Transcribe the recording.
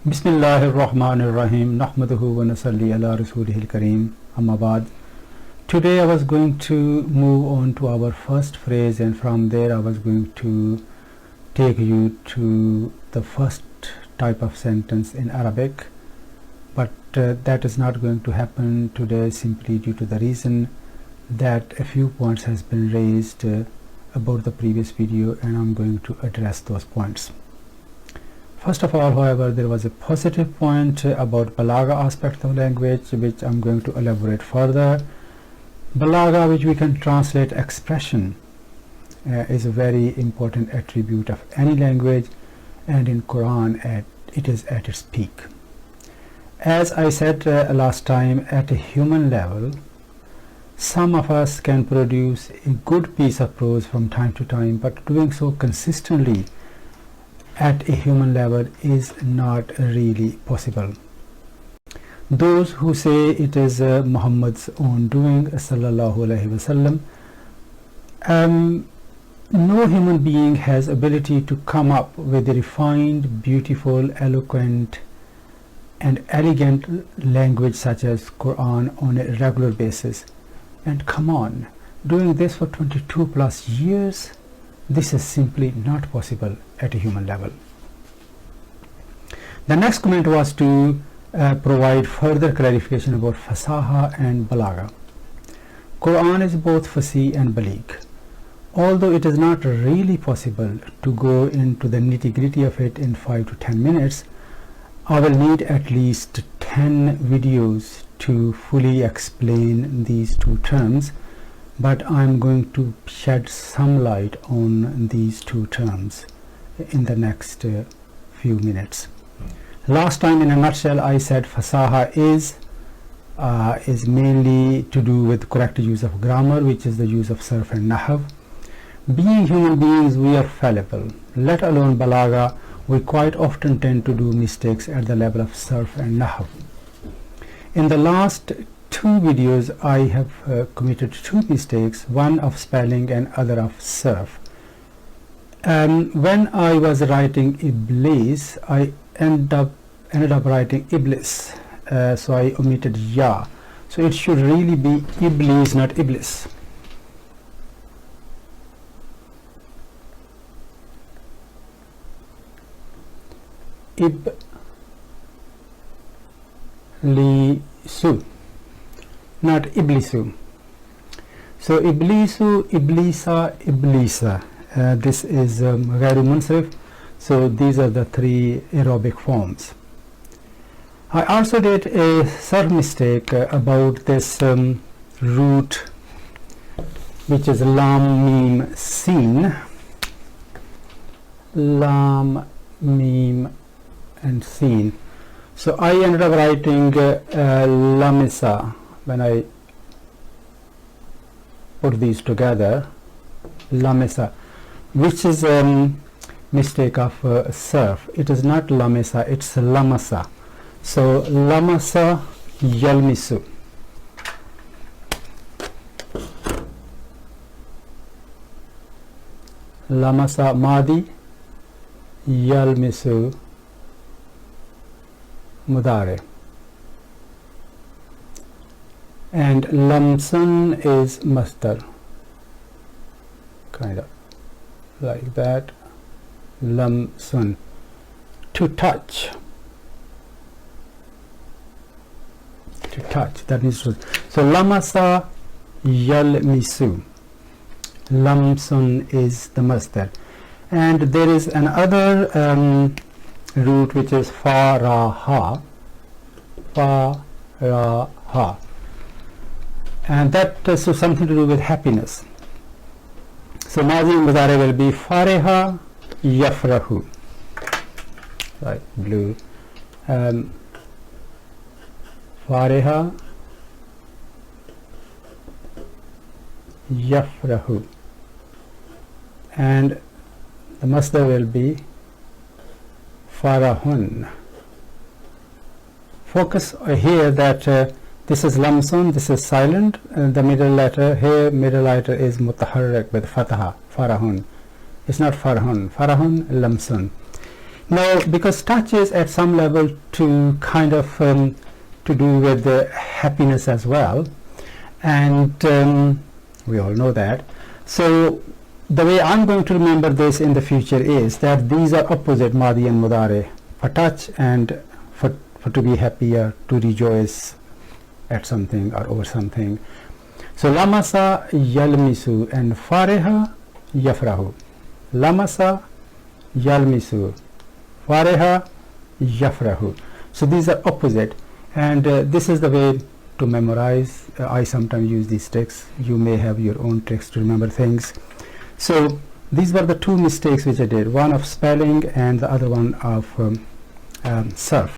Bismillahirrahmanirrahim. Nahmaduhu wa nasalli ala rasulihil kareem. Amma ba'd. Today I was going to move on to our first phrase, and from there I was going to take you to the first type of sentence in Arabic, but that is not going to happen today simply due to the reason that a few points has been raised about the previous video, and I'm going to address those points. First of all, however, there was a positive point about Balagha aspect of language, which I'm going to elaborate further. Balagha, which we can translate expression, is a very important attribute of any language, and in Quran it is at its peak. As I said last time, at a human level, some of us can produce a good piece of prose from time to time, but doing so consistently at a human level is not really possible. Those who say it is Muhammad's own doing, sallallahu alaihi wasallam, no human being has ability to come up with a refined, beautiful, eloquent and elegant language such as Quran on a regular basis. And come on, doing this for 22 plus years, this is simply not possible at a human level. The next comment was to provide further clarification about fasaha and balagha. Quran is both fasih and baligh. Although it is not really possible to go into the nitty-gritty of it in 5 to 10 minutes, I will need at least 10 videos to fully explain these two terms, but I'm going to shed some light on these two terms in the next few minutes. Last time, in a nutshell, I said fasaha is mainly to do with correct use of grammar, which is the use of sarf and nahv. Being human beings, we are fallible. Let alone balagha, we quite often tend to do mistakes at the level of sarf and nahv. In the last two videos, I have committed two mistakes, one of spelling and other of sarf. When I was writing Iblis, I ended up writing Iblis, so I omitted ya. So it should really be Iblis, not Iblis. Iblisu, not Iblisu. So Iblisu, Iblisa, Iblisa. This is Ghairu Munsarif. So these are the three Arabic forms. I also did a third mistake about this root, which is lam mim sin. Lam mim and sin. So I ended up writing lamisa when I put these together, lamisa, which is mistake of sarf. It is not lamisa, it's lamasa. So lamasa yalmisu. Lamasa madi, yalmisu mudare. And lamsun is masdar, kind of like that. Lamsun, to touch. To touch, that means so lamasa yalmisu. Lamsun is the masdar. And there is another root which is faraha, faraha, and that is something to do with happiness. So Mazi Mudare will be fareha yafrahu, right, blue. Fareha yafrahu, and the masdar will be farahun. Focus here that this is lamsun, this is silent, and the middle letter here, middle letter is mutaharrik with fataha, farahun. It's not farahun, farahun lamsun. Now, because touch is at some level to kind of to do with the happiness as well, and we all know that. So the way I'm going to remember this in the future is that these are opposite, Madi and Mudare, for touch and for to be happy or to rejoice at something or over something. So lamasa yalmisu and fareha yafrahu. Lamasa yalmisu, fareha yafrahu. So these are opposite, and this is the way to memorize. I sometimes use these tricks. You may have your own tricks to remember things. So these were the two mistakes which I did, one of spelling and the other one of surf.